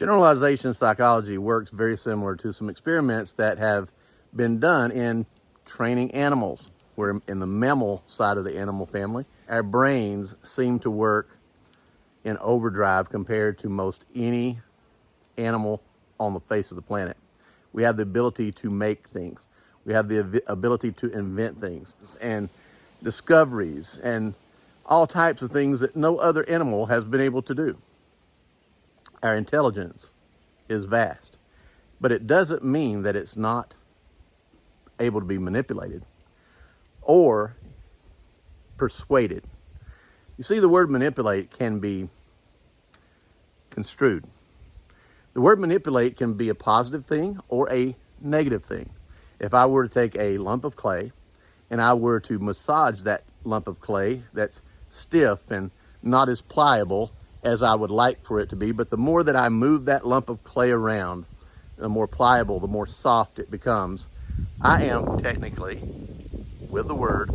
Generalization psychology works very similar to some experiments that have been done in training animals. We're in the mammal side of the animal family. Our brains seem to work in overdrive compared to most any animal on the face of the planet. We have the ability to make things. We have the ability to invent things and discoveries and all types of things that no other animal has been able to do. Our intelligence is vast, but it doesn't mean that it's not able to be manipulated or persuaded. You see, the word manipulate can be construed. The word manipulate can be a positive thing or a negative thing. If I were to take a lump of clay and I were to massage that lump of clay that's stiff and not as pliable as I would like for it to be, but the more that I move that lump of clay around, the more pliable, the more soft it becomes. I am technically, with the word,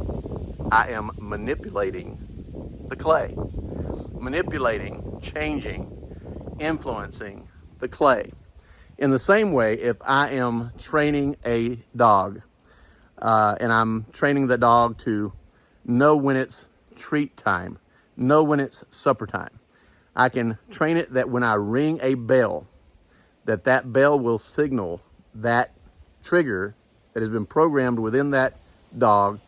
I am manipulating the clay. Manipulating, changing, influencing the clay. In the same way, if I am training a dog, and I'm training the dog to know when it's treat time, know when it's supper time, I can train it that when I ring a bell, that bell will signal that trigger that has been programmed within that dog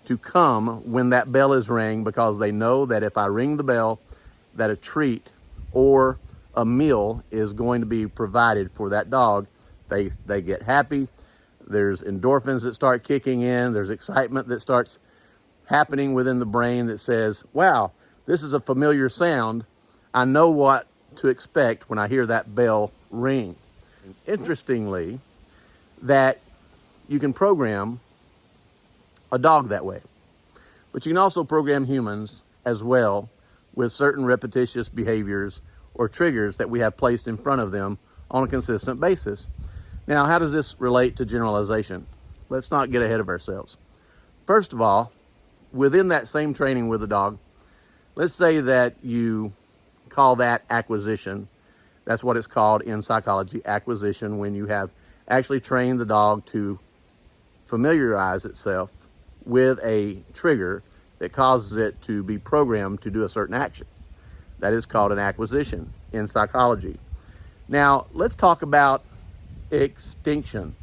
to come when that bell is rang, because they know that if I ring the bell, that a treat or a meal is going to be provided for that dog. They get happy. There's endorphins that start kicking in. There's excitement that starts happening within the brain that says, wow, this is a familiar sound. I know what to expect when I hear that bell ring. Interestingly, that you can program a dog that way, but you can also program humans as well with certain repetitious behaviors or triggers that we have placed in front of them on a consistent basis. Now, how does this relate to generalization? Let's not get ahead of ourselves. First of all, within that same training with a dog, let's say that you call that acquisition. That's what it's called in psychology, acquisition, when you have actually trained the dog to familiarize itself with a trigger that causes it to be programmed to do a certain action. That is called an acquisition in psychology. Now, let's talk about extinction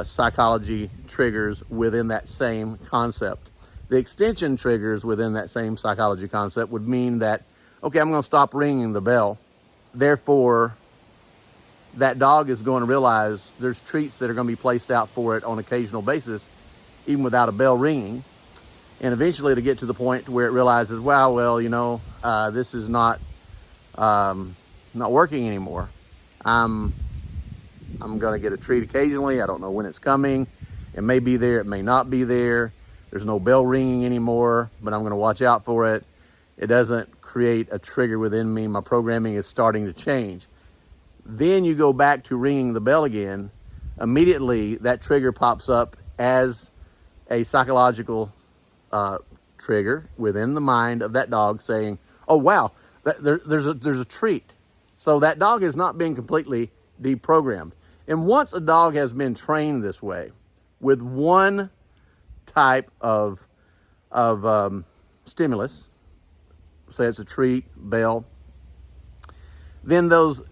psychology triggers within that same concept. The extension triggers within that same psychology concept would mean that, okay, I'm going to stop ringing the bell. Therefore, that dog is going to realize there's treats that are going to be placed out for it on an occasional basis, even without a bell ringing. And eventually to get to the point where it realizes, wow, well, this is not working anymore. I'm going to get a treat occasionally. I don't know when it's coming. It may be there. It may not be there. There's no bell ringing anymore, but I'm going to watch out for it. It doesn't create a trigger within me. My programming is starting to change. Then you go back to ringing the bell again. Immediately, that trigger pops up as a psychological trigger within the mind of that dog saying, oh, wow, there's a treat. So that dog is not being completely deprogrammed. And once a dog has been trained this way with one type of stimulus, say it's a treat, bell, then those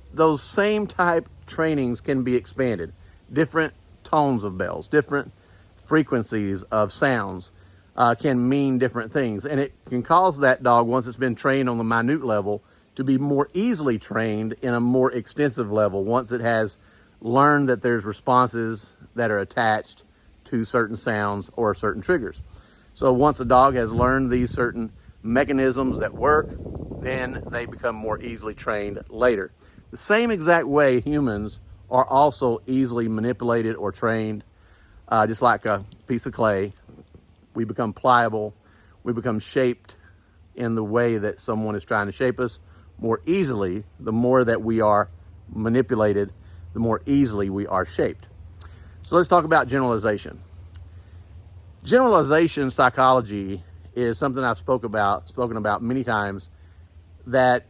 same type trainings can be expanded. Different tones of bells, different frequencies of sounds can mean different things. And it can cause that dog, once it's been trained on the minute level, to be more easily trained in a more extensive level once it has learned that there's responses that are attached to certain sounds or certain triggers. So once a dog has learned these certain mechanisms that work, then they become more easily trained later. The same exact way humans are also easily manipulated or trained, just like a piece of clay. We become pliable, we become shaped in the way that someone is trying to shape us more easily. The more that we are manipulated, the more easily we are shaped. So let's talk about generalization. Generalization psychology is something I've spoken about many times, that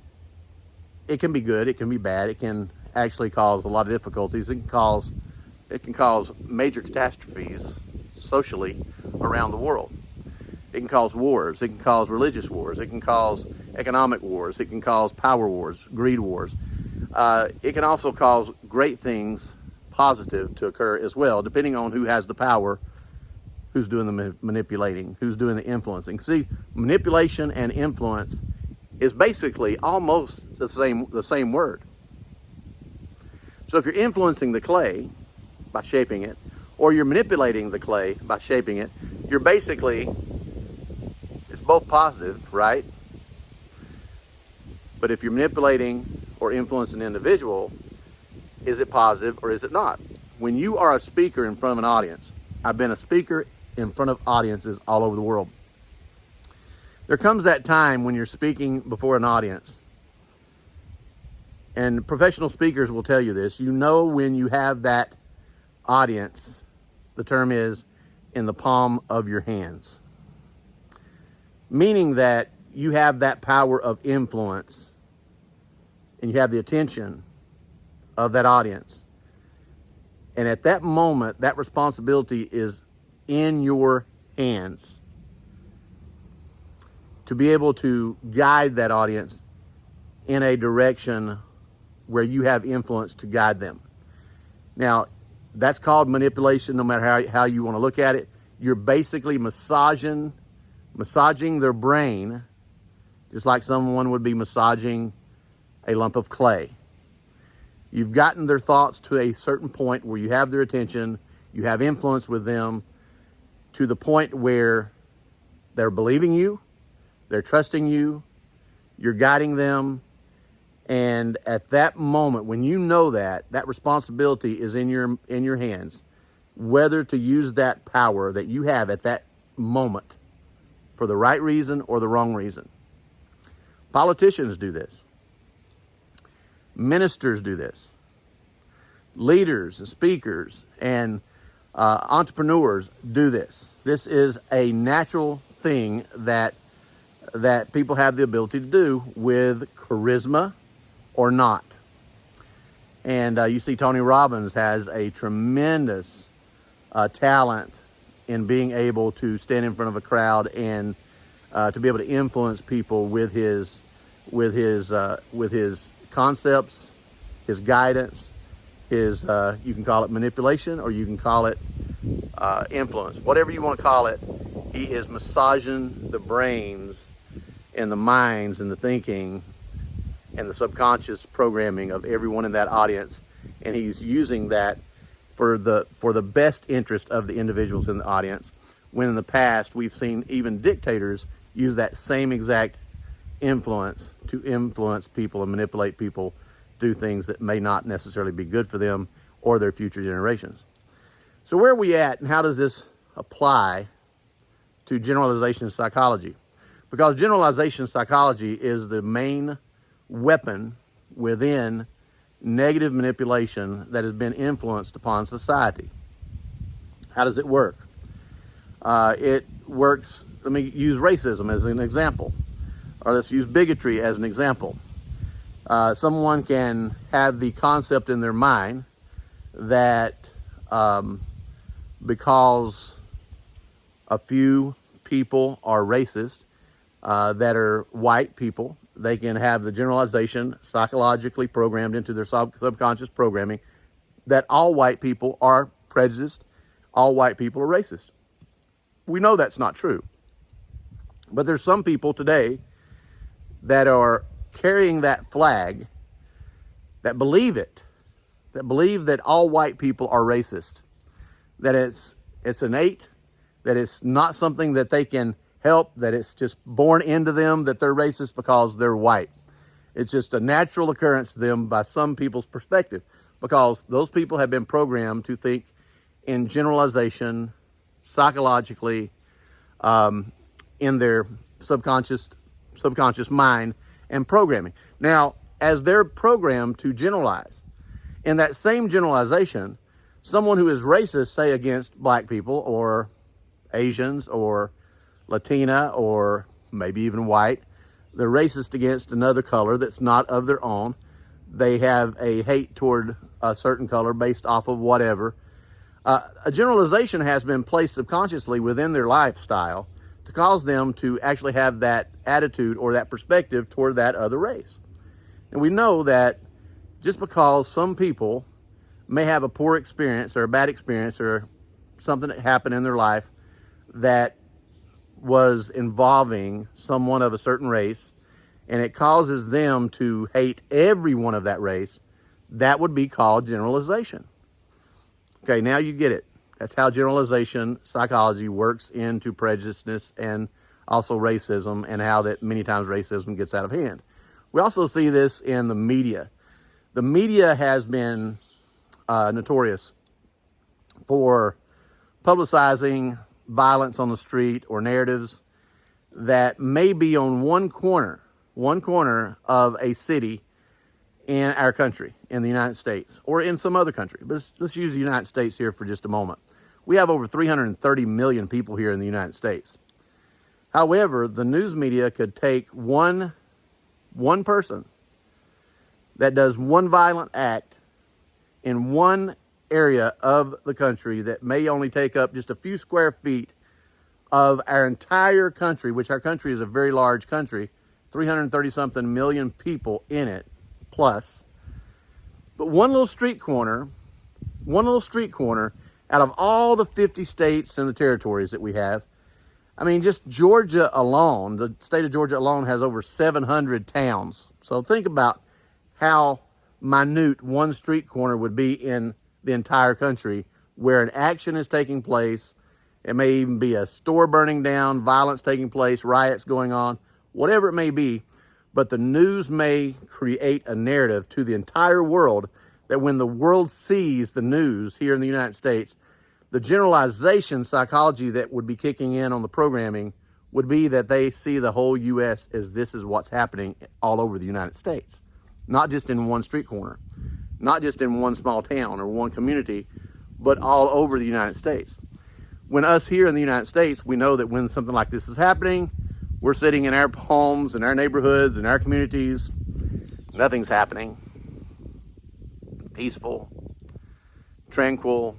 it can be good, it can be bad, it can actually cause a lot of difficulties. It can cause major catastrophes socially around the world. It can cause wars, it can cause religious wars, it can cause economic wars, it can cause power wars, greed wars. It can also cause great things, positive, to occur as well, depending on who has the power, who's doing the manipulating, who's doing the influencing. See, manipulation and influence is basically almost the same word. So if you're influencing the clay by shaping it, or you're manipulating the clay by shaping it, you're basically, it's both positive, right? But if you're manipulating or influencing an individual, is it positive or is it not? When you are a speaker in front of an audience, I've been a speaker in front of audiences all over the world. There comes that time when you're speaking before an audience, and professional speakers will tell you this, you know when you have that audience, the term is, in the palm of your hands. Meaning that you have that power of influence and you have the attention of that audience. And at that moment, that responsibility is in your hands to be able to guide that audience in a direction where you have influence to guide them. Now, that's called manipulation, no matter how you want to look at it. You're basically massaging their brain, just like someone would be massaging a lump of clay. You've gotten their thoughts to a certain point where you have their attention, you have influence with them to the point where they're believing you, they're trusting you, you're guiding them. And at that moment, when you know that responsibility is in your hands, whether to use that power that you have at that moment for the right reason or the wrong reason. Politicians do this. Ministers do this. Leaders and speakers and entrepreneurs do this. This is a natural thing that people have the ability to do with charisma or not. And you see Tony Robbins has a tremendous talent in being able to stand in front of a crowd and to be able to influence people with his concepts, his guidance, his you can call it manipulation or you can call it influence, whatever you want to call it. He is massaging the brains and the minds and the thinking and the subconscious programming of everyone in that audience, and he's using that for the best interest of the individuals in the audience, when in the past we've seen even dictators use that same exact influence to influence people and manipulate people, do things that may not necessarily be good for them or their future generations. So where are we at, and how does this apply to generalization psychology? Because generalization psychology is the main weapon within negative manipulation that has been influenced upon society. How does it work? It works, let me use racism as an example, or let's use bigotry as an example. Someone can have the concept in their mind that because a few people are racist, that are white people, they can have the generalization psychologically programmed into their subconscious programming that all white people are prejudiced, all white people are racist. We know that's not true. But there's some people today that are carrying that flag, that believe it, that believe that all white people are racist, that it's innate, that it's not something that they can help, that it's just born into them that they're racist because they're white. It's just a natural occurrence to them by some people's perspective, because those people have been programmed to think in generalization, psychologically, in their subconscious mind and programming. Now, as they're programmed to generalize, in that same generalization, someone who is racist, say against black people or Asians or Latina or maybe even white, They're racist against another color that's not of their own. They have a hate toward a certain color based off of whatever. A generalization has been placed subconsciously within their lifestyle to cause them to actually have that attitude or that perspective toward that other race. And we know that just because some people may have a poor experience or a bad experience or something that happened in their life that was involving someone of a certain race, and it causes them to hate everyone of that race, that would be called generalization. Okay, now you get it. That's how generalization psychology works into prejudiceness and also racism, and how that many times racism gets out of hand. We also see this in the media. The media has been notorious for publicizing violence on the street or narratives that may be on one corner of a city in our country, in the United States, or in some other country. But let's use the United States here for just a moment. We have over 330 million people here in the United States. However, the news media could take one person that does one violent act in one area of the country that may only take up just a few square feet of our entire country, which our country is a very large country, 330 something million people in it plus. But one little street corner out of all the 50 states and the territories that we have, I mean, just Georgia alone, the state of Georgia alone has over 700 towns. So think about how minute one street corner would be in the entire country where an action is taking place. It may even be a store burning down, violence taking place, riots going on, whatever it may be. But the news may create a narrative to the entire world that when the world sees the news here in the United States, the generalization psychology that would be kicking in on the programming would be that they see the whole U.S. as this is what's happening all over the United States. Not just in one street corner, not just in one small town or one community, but all over the United States. When us here in the United States, we know that when something like this is happening, we're sitting in our homes, in our neighborhoods, in our communities, nothing's happening. Peaceful, tranquil,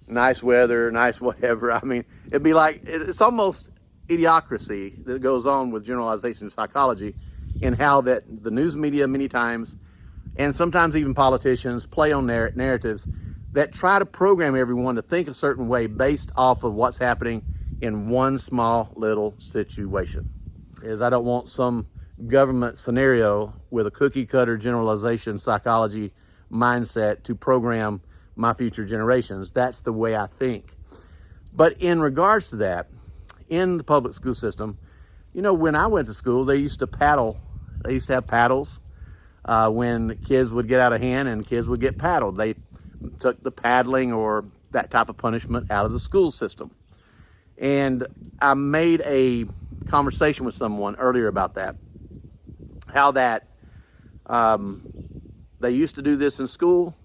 nice weather, nice whatever. I mean, it'd be like, it's almost idiocracy that goes on with generalization psychology in how that the news media many times, and sometimes even politicians, play on narratives that try to program everyone to think a certain way based off of what's happening in one small little situation. I don't want some government scenario with a cookie cutter generalization psychology mindset to program my future generations. That's the way I think. But in regards to that, in the public school system, you know, when I went to school, they used to paddle. They used to have paddles when kids would get out of hand and kids would get paddled. They took the paddling or that type of punishment out of the school system. And I made a conversation with someone earlier about that, how that they used to do this in school,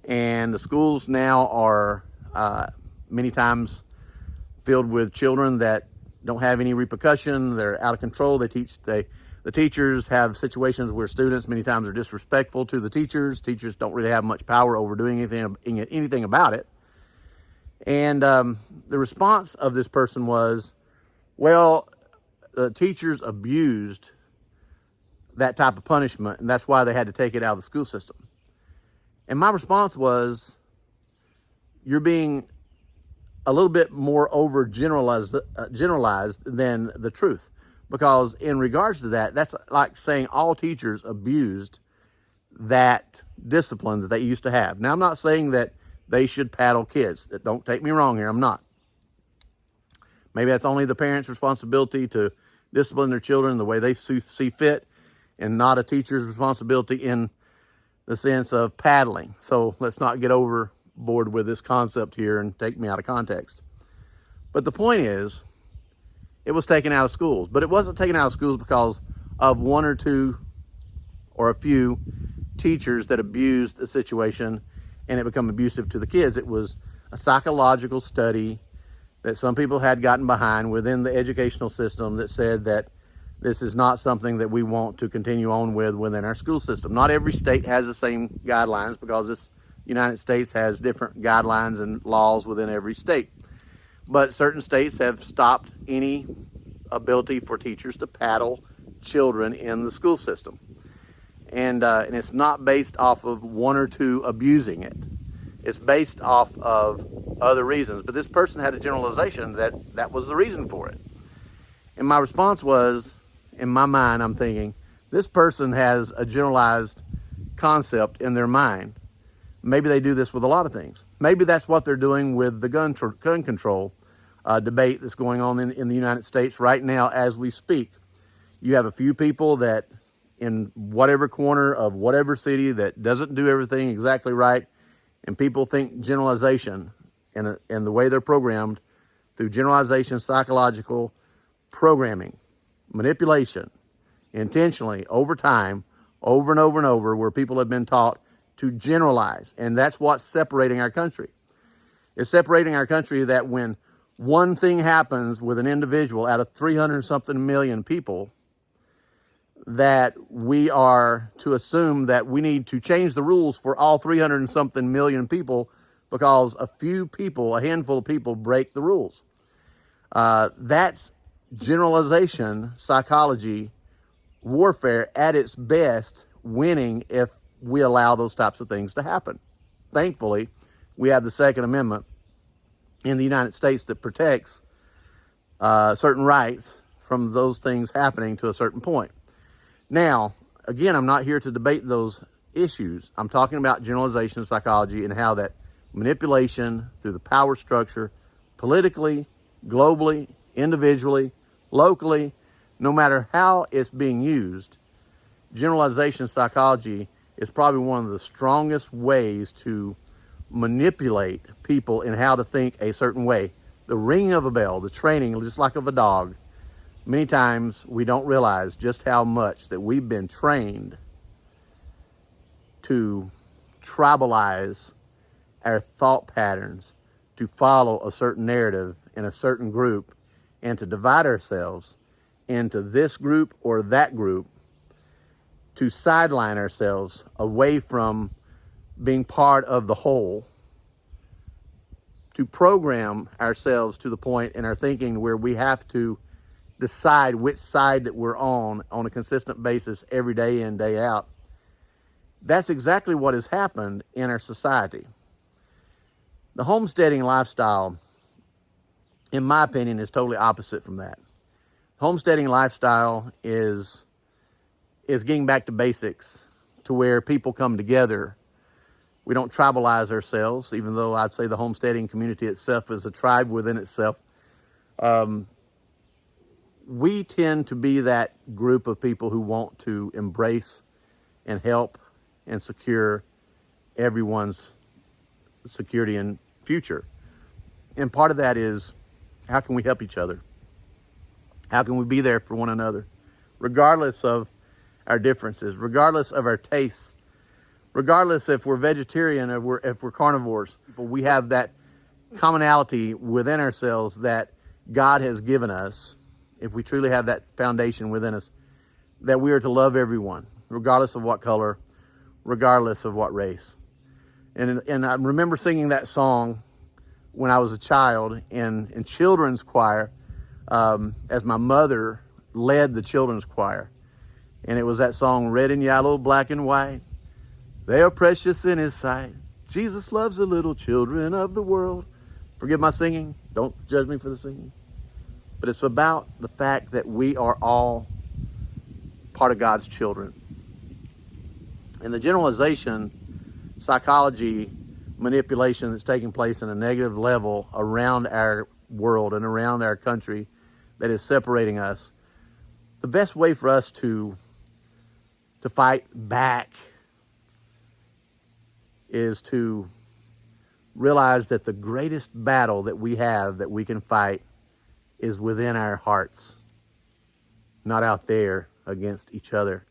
and the schools now are many times filled with children that don't have any repercussion. They're out of control. The teachers have situations where students many times are disrespectful to the teachers. Teachers don't really have much power over doing anything about it. And the response of this person was, well, the teachers abused that type of punishment, and that's why they had to take it out of the school system. And my response was, you're being a little bit more over generalized than the truth. Because in regards to that, that's like saying all teachers abused that discipline that they used to have. Now, I'm not saying that they should paddle kids. Don't take me wrong here, I'm not. Maybe that's only the parents' responsibility to discipline their children the way they see fit, and not a teacher's responsibility in the sense of paddling. So let's not get overboard with this concept here and take me out of context. But the point is, it was taken out of schools. But it wasn't taken out of schools because of one or two or a few teachers that abused the situation and it become abusive to the kids. It was a psychological study that some people had gotten behind within the educational system that said that This is not something that we want to continue on with within our school system. Not every state has the same guidelines, because this United States has different guidelines and laws within every state. But certain states have stopped any ability for teachers to paddle children in the school system. And it's not based off of one or two abusing it. It's based off of other reasons. But this person had a generalization that was the reason for it. And my response was, in my mind, I'm thinking, this person has a generalized concept in their mind. Maybe they do this with a lot of things. Maybe that's what they're doing with the gun control debate that's going on in the United States right now as we speak. You have a few people that in whatever corner of whatever city that doesn't do everything exactly right, and people think generalization and the way they're programmed through generalization, psychological programming, manipulation, intentionally, over time, over and over and over, where people have been taught to generalize. And that's what's separating our country. It's separating our country that when one thing happens with an individual out of 300-something million people, that we are to assume that we need to change the rules for all 300-something million people because a few people, a handful of people, break the rules. That's generalization, psychology, warfare at its best, winning if we allow those types of things to happen. Thankfully, we have the Second Amendment in the United States that protects certain rights from those things happening to a certain point. Now, again, I'm not here to debate those issues. I'm talking about generalization psychology and how that manipulation through the power structure, politically, globally, individually, locally, no matter how it's being used, generalization psychology is probably one of the strongest ways to manipulate people in how to think a certain way. The ringing of a bell, the training, just like of a dog, many times we don't realize just how much that we've been trained to tribalize our thought patterns, to follow a certain narrative in a certain group, and to divide ourselves into this group or that group, to sideline ourselves away from being part of the whole, to program ourselves to the point in our thinking where we have to decide which side that we're on a consistent basis every day in, day out. That's exactly what has happened in our society. The homesteading lifestyle, in my opinion, is totally opposite from that. Homesteading lifestyle is getting back to basics, to where people come together. We don't tribalize ourselves, even though I'd say the homesteading community itself is a tribe within itself. We tend to be that group of people who want to embrace and help and secure everyone's security and future. And part of that is, how can we help each other? How can we be there for one another, regardless of our differences, regardless of our tastes, regardless if we're vegetarian or if we're carnivores? We have that commonality within ourselves that God has given us, if we truly have that foundation within us, that we are to love everyone, regardless of what color, regardless of what race. And I remember singing that song when I was a child in children's choir, as my mother led the children's choir. And it was that song, red and yellow, black and white, they are precious in his sight. Jesus loves the little children of the world. Forgive my singing. Don't judge me for the singing. But it's about the fact that we are all part of God's children. And the generalization, psychology, manipulation that's taking place in a negative level around our world and around our country that is separating us, the best way for us to fight back is to realize that the greatest battle that we have that we can fight is within our hearts, not out there against each other,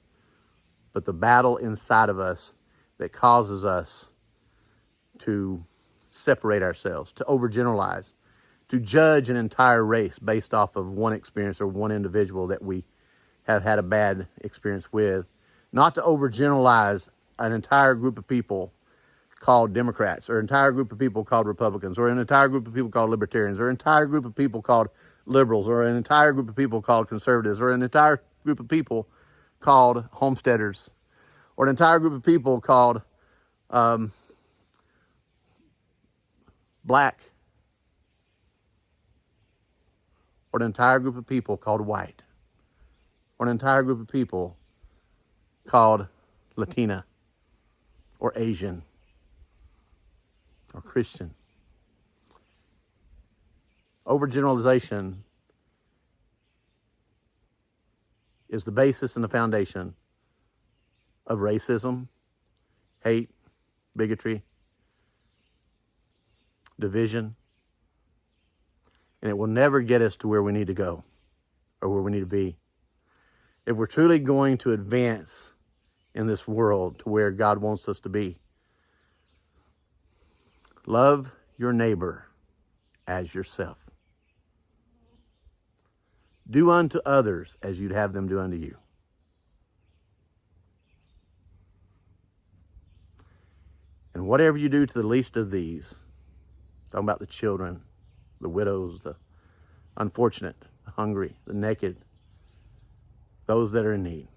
but the battle inside of us that causes us to separate ourselves, to overgeneralize, to judge an entire race based off of one experience or one individual that we have had a bad experience with. Not to overgeneralize an entire group of people called Democrats, or an entire group of people called Republicans, or an entire group of people called Libertarians, or an entire group of people called liberals, or an entire group of people called conservatives, or an entire group of people called homesteaders, or an entire group of people called black, or an entire group of people called white, or an entire group of people called Latina, or Asian, or Christian. Overgeneralization is the basis and the foundation of racism, hate, bigotry, division, and it will never get us to where we need to go or where we need to be. If we're truly going to advance in this world to where God wants us to be, love your neighbor as yourself. Do unto others as you'd have them do unto you. And whatever you do to the least of these, talking about the children, the widows, the unfortunate, the hungry, the naked, those that are in need,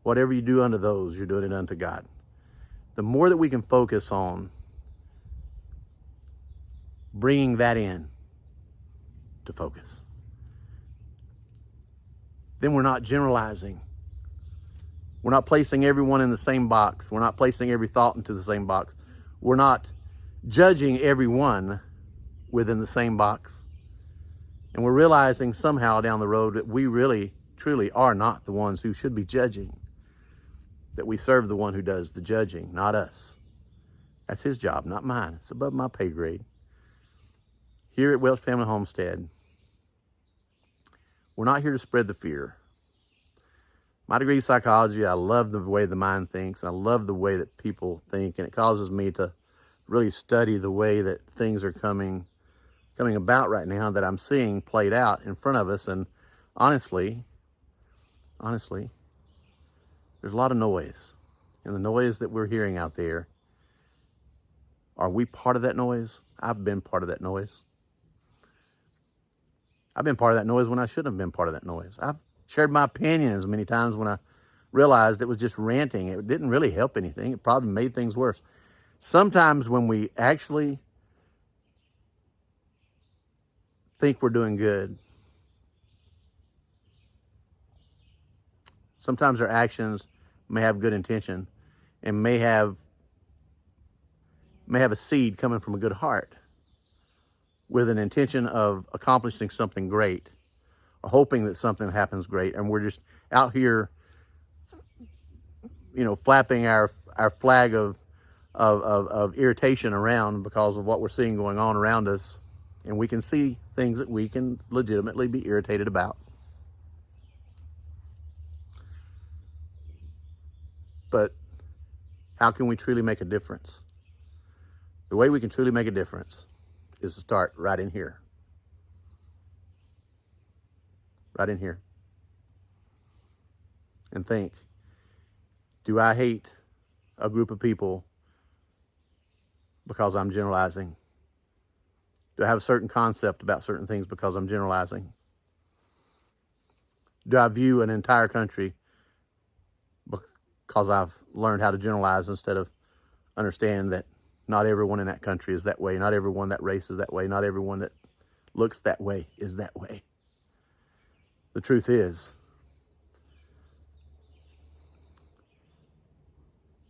whatever you do unto those, you're doing it unto God. The more that we can focus on bringing that in to focus, then we're not generalizing. We're not placing everyone in the same box. We're not placing every thought into the same box. We're not judging everyone within the same box. And we're realizing somehow down the road that we really, truly are not the ones who should be judging. That we serve the one who does the judging, not us. That's his job, not mine. It's above my pay grade. Here at Welch Family Homestead, we're not here to spread the fear. My degree in psychology, I love the way the mind thinks. I love the way that people think, and it causes me to really study the way that things are coming about right now that I'm seeing played out in front of us. And honestly, there's a lot of noise. And the noise that we're hearing out there, are we part of that noise? I've been part of that noise. I've been part of that noise when I shouldn't have been part of that noise. I've shared my opinions many times when I realized it was just ranting. It didn't really help anything. It probably made things worse. Sometimes when we actually think we're doing good, sometimes our actions may have good intention and may have a seed coming from a good heart with an intention of accomplishing something great or hoping that something happens great. And we're just out here, flapping our flag of irritation around because of what we're seeing going on around us. And we can see things that we can legitimately be irritated about. But how can we truly make a difference? The way we can truly make a difference is to start right in here. Right in here. And think, do I hate a group of people because I'm generalizing? Do I have a certain concept about certain things because I'm generalizing? Do I view an entire country because I've learned how to generalize instead of understand that not everyone in that country is that way, not everyone that race is that way, not everyone that looks that way is that way? The truth is,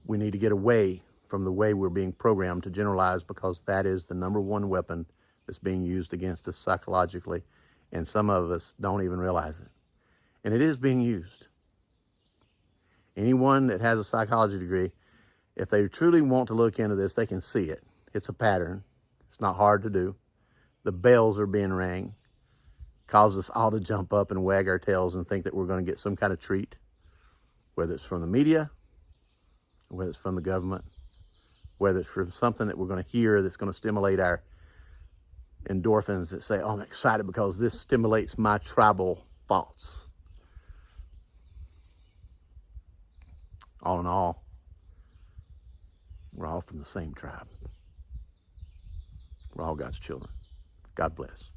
we need to get away from the way we're being programmed to generalize, because that is the number one weapon that's being used against us psychologically, and some of us don't even realize it. And it is being used. Anyone that has a psychology degree, if they truly want to look into this, they can see it. It's a pattern. It's not hard to do. The bells are being rang. Cause us all to jump up and wag our tails and think that we're going to get some kind of treat, whether it's from the media, whether it's from the government, whether it's from something that we're going to hear that's going to stimulate our endorphins that say, oh, I'm excited because this stimulates my tribal thoughts. All in all, we're all from the same tribe. We're all God's children. God bless.